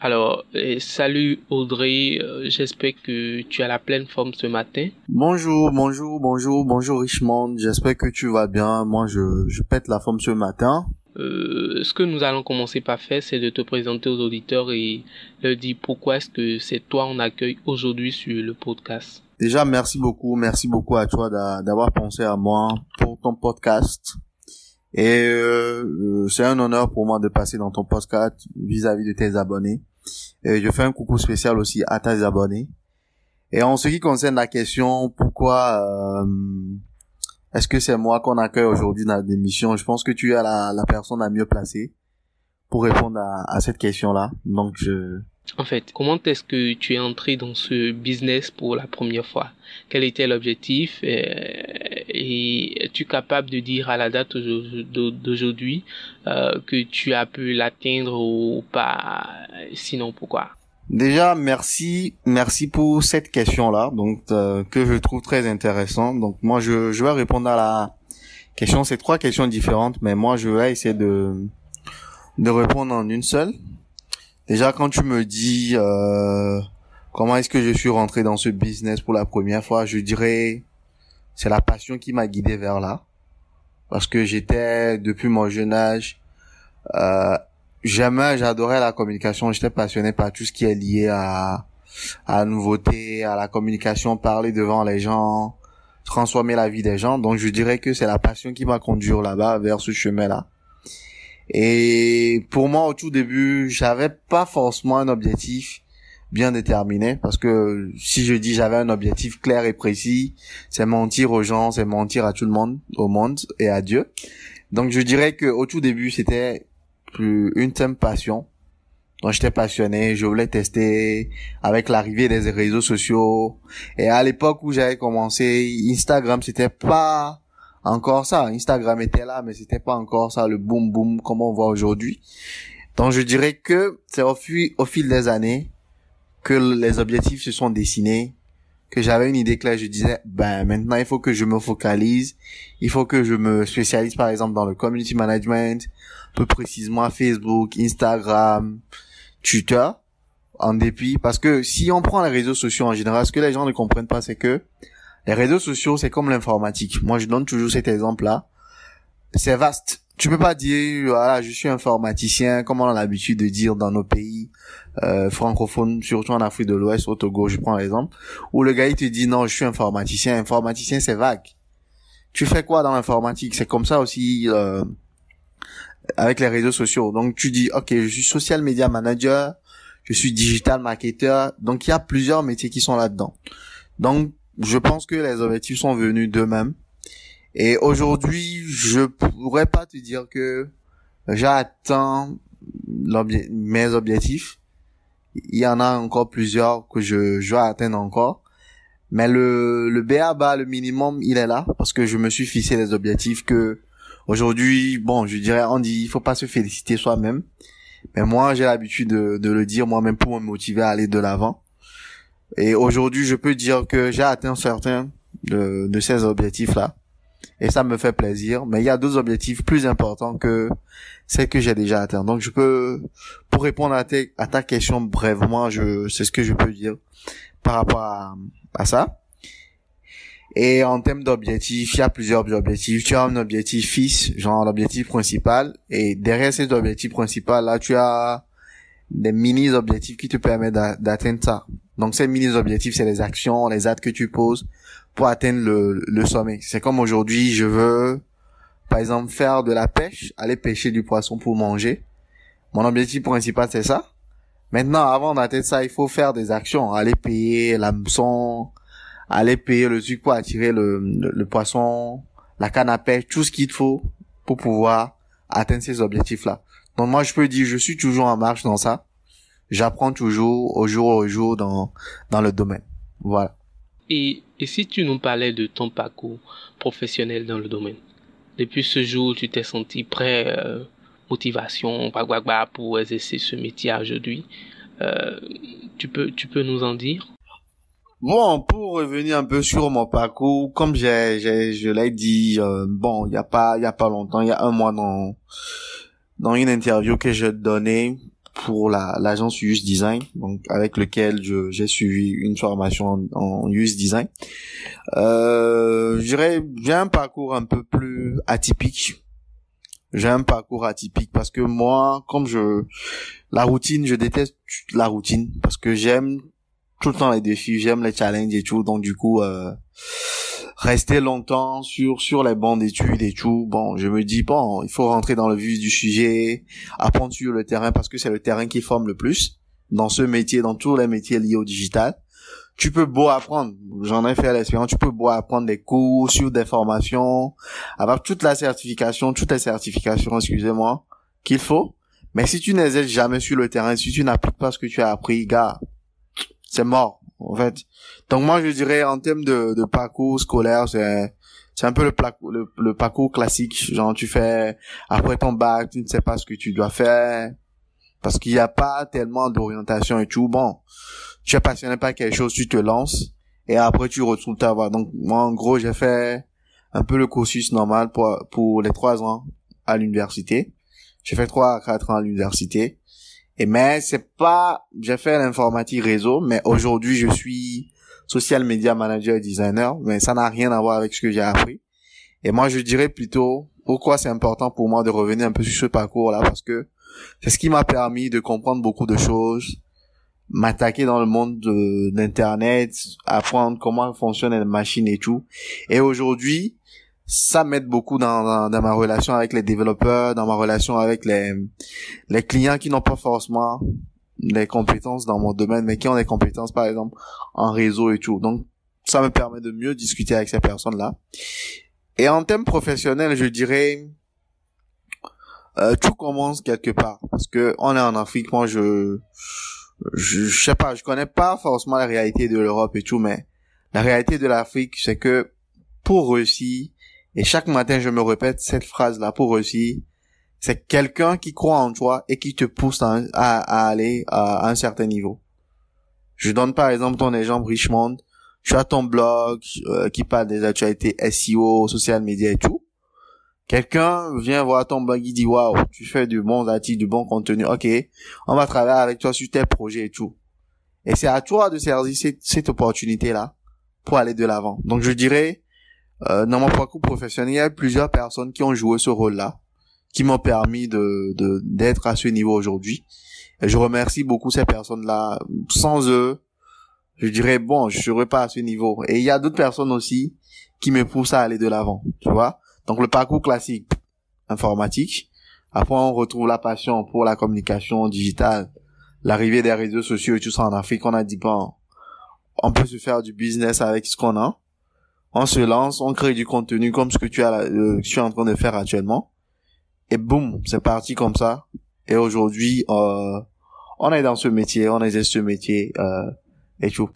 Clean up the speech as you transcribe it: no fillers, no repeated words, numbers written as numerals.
Alors, salut Audrey, j'espère que tu as la pleine forme ce matin. Bonjour Richmond, j'espère que tu vas bien. Moi, je pète la forme ce matin. Ce que nous allons commencer par faire, c'est de te présenter aux auditeurs et leur dire pourquoi est-ce que c'est toi en accueil aujourd'hui sur le podcast. Déjà, merci beaucoup à toi d'avoir pensé à moi pour ton podcast. Et c'est un honneur pour moi de passer dans ton podcast vis-à-vis de tes abonnés. Et je fais un coucou spécial aussi à tes abonnés. Et en ce qui concerne la question pourquoi est-ce que c'est moi qu'on accueille aujourd'hui dans l'émission, je pense que tu es la personne la mieux placée pour répondre à cette question-là. Donc En fait, comment est-ce que tu es entré dans ce business pour la première fois? Quel était l'objectif? Et es-tu capable de dire à la date d'aujourd'hui que tu as pu l'atteindre ou pas? Sinon, pourquoi? Déjà, merci pour cette question-là, donc que je trouve très intéressante. Donc moi, je vais répondre à la question. C'est 3 questions différentes, mais moi, je vais essayer de répondre en une seule. Déjà, quand tu me dis comment est-ce que je suis rentré dans ce business pour la première fois, je dirais c'est la passion qui m'a guidé vers là. Parce que j'étais, depuis mon jeune âge, j'adorais la communication, j'étais passionné par tout ce qui est lié à la nouveauté, à la communication, parler devant les gens, transformer la vie des gens. Donc je dirais que c'est la passion qui m'a conduit là-bas, vers ce chemin-là. Et pour moi, au tout début, j'avais pas forcément un objectif bien déterminé, parce que si je dis j'avais un objectif clair et précis, c'est mentir aux gens, c'est mentir à tout le monde, au monde et à Dieu. Donc je dirais que au tout début, c'était une simple passion. Donc j'étais passionné, je voulais tester avec l'arrivée des réseaux sociaux. Et à l'époque où j'avais commencé, Instagram, c'était pas encore ça. Instagram était là, mais c'était pas encore ça, le boom boom comme on voit aujourd'hui. Donc je dirais que c'est au fil des années que les objectifs se sont dessinés, que j'avais une idée claire. Je disais, maintenant il faut que je me focalise, il faut que je me spécialise par exemple dans le community management, plus précisément à Facebook, Instagram, Twitter, en dépit, parce que si on prend les réseaux sociaux en général, ce que les gens ne comprennent pas, c'est que les réseaux sociaux, c'est comme l'informatique. Moi, je donne toujours cet exemple-là. C'est vaste. Tu peux pas dire, voilà, je suis informaticien, comme on a l'habitude de dire dans nos pays francophones, surtout en Afrique de l'Ouest, au Togo, je prends l'exemple, où le gars, il te dit, non, je suis informaticien. Informaticien, c'est vague. Tu fais quoi dans l'informatique? C'est comme ça aussi avec les réseaux sociaux. Donc, tu dis, ok, je suis social media manager, je suis digital marketer. Donc, il y a plusieurs métiers qui sont là-dedans. Donc, je pense que les objectifs sont venus d'eux-mêmes. Et aujourd'hui, je pourrais pas te dire que j'ai atteint mes objectifs. Il y en a encore plusieurs que je dois atteindre encore. Mais le b.a.-ba, le minimum, il est là. Parce que je me suis fixé des objectifs que aujourd'hui, bon, je dirais, on dit, il faut pas se féliciter soi-même. Mais moi, j'ai l'habitude de le dire moi-même pour me motiver à aller de l'avant. Et aujourd'hui, je peux dire que j'ai atteint certains de ces objectifs-là. Et ça me fait plaisir. Mais il y a d'autres objectifs plus importants que celles que j'ai déjà atteints. Donc, pour répondre à ta question brièvement, c'est ce que je peux dire par rapport à ça. Et en termes d'objectifs, il y a plusieurs objectifs. Tu as un objectif fixe, genre l'objectif principal. Et derrière cet objectif principal, là, tu as des mini-objectifs qui te permettent d'atteindre ça. Donc, ces mini-objectifs, c'est les actions, les actes que tu poses pour atteindre le sommet. C'est comme aujourd'hui, je veux, par exemple, faire de la pêche, aller pêcher du poisson pour manger. Mon objectif principal, c'est ça. Maintenant, avant d'atteindre ça, il faut faire des actions. Aller payer l'hameçon, aller payer le truc pour attirer le poisson, la canne à pêche, tout ce qu'il te faut pour pouvoir atteindre ces objectifs-là. Donc moi, je peux dire, je suis toujours en marche dans ça. J'apprends toujours au jour dans le domaine. Voilà. Et si tu nous parlais de ton parcours professionnel dans le domaine, depuis ce jour, tu t'es senti prêt motivation, pour exercer ce métier aujourd'hui. Tu peux nous en dire? Bon, pour revenir un peu sur mon parcours, comme je l'ai dit, bon, il y a pas longtemps, il y a un mois dans une interview que je donnais pour l'agence UX Design, donc avec lequel j'ai suivi une formation en UX Design. Je dirais, j'ai un parcours un peu plus atypique. J'ai un parcours atypique parce que moi, la routine, je déteste la routine parce que j'aime tout le temps les défis, j'aime les challenges et tout, donc du coup, rester longtemps sur les bancs d'études et tout, bon, je me dis, bon, il faut rentrer dans le vif du sujet, apprendre sur le terrain parce que c'est le terrain qui forme le plus dans ce métier, dans tous les métiers liés au digital. Tu peux beau apprendre, j'en ai fait l'expérience, tu peux beau apprendre des cours sur des formations, avoir toutes les certifications, excusez-moi, qu'il faut, mais si tu n'exerces jamais sur le terrain, si tu n'appliques pas ce que tu as appris, gars, c'est mort, en fait. Donc moi, je dirais, en termes de parcours scolaire, c'est un peu le parcours classique. Genre, tu fais, après ton bac, tu ne sais pas ce que tu dois faire, parce qu'il n'y a pas tellement d'orientation et tout. Bon, tu es passionné par quelque chose, tu te lances, et après, tu retrouves ta voie. Donc, moi, en gros, j'ai fait un peu le cursus normal pour les 3 ans à l'université. J'ai fait 3 à 4 ans à l'université. Mais j'ai fait l'informatique réseau, mais aujourd'hui je suis social media manager et designer, mais ça n'a rien à voir avec ce que j'ai appris. Et moi je dirais plutôt pourquoi c'est important pour moi de revenir un peu sur ce parcours-là, parce que c'est ce qui m'a permis de comprendre beaucoup de choses, m'attaquer dans le monde d'internet, apprendre comment fonctionnent les machines et tout. Et aujourd'hui, ça m'aide beaucoup dans ma relation avec les développeurs, dans ma relation avec les clients qui n'ont pas forcément les compétences dans mon domaine, mais qui ont des compétences, par exemple, en réseau et tout. Donc, ça me permet de mieux discuter avec ces personnes-là. Et en termes professionnels, je dirais, tout commence quelque part. Parce que on est en Afrique, moi, je sais pas, je connais pas forcément la réalité de l'Europe et tout, mais la réalité de l'Afrique, c'est que pour réussir, et chaque matin, je me répète cette phrase-là, pour réussir, c'est quelqu'un qui croit en toi et qui te pousse à aller à un certain niveau. Je donne par exemple ton exemple Richmond. Tu as ton blog qui parle des actualités SEO, social media et tout. Quelqu'un vient voir ton blog, il dit waouh, tu fais du bon article, du bon contenu. Ok, on va travailler avec toi sur tes projets et tout. Et c'est à toi de saisir cette opportunité-là pour aller de l'avant. Donc je dirais, dans mon parcours professionnel, il y a plusieurs personnes qui ont joué ce rôle-là, qui m'ont permis d'être à ce niveau aujourd'hui. Et je remercie beaucoup ces personnes-là. Sans eux, je dirais, bon, je serais pas à ce niveau. Et il y a d'autres personnes aussi qui me poussent à aller de l'avant, tu vois. Donc le parcours classique, informatique. Après, on retrouve la passion pour la communication digitale, l'arrivée des réseaux sociaux et tout ça en Afrique. On a dit, bon, on peut se faire du business avec ce qu'on a. On se lance, on crée du contenu comme ce que tu es en train de faire actuellement. Et boum, c'est parti comme ça. Et aujourd'hui, on est dans ce métier, on exerce ce métier, et tout.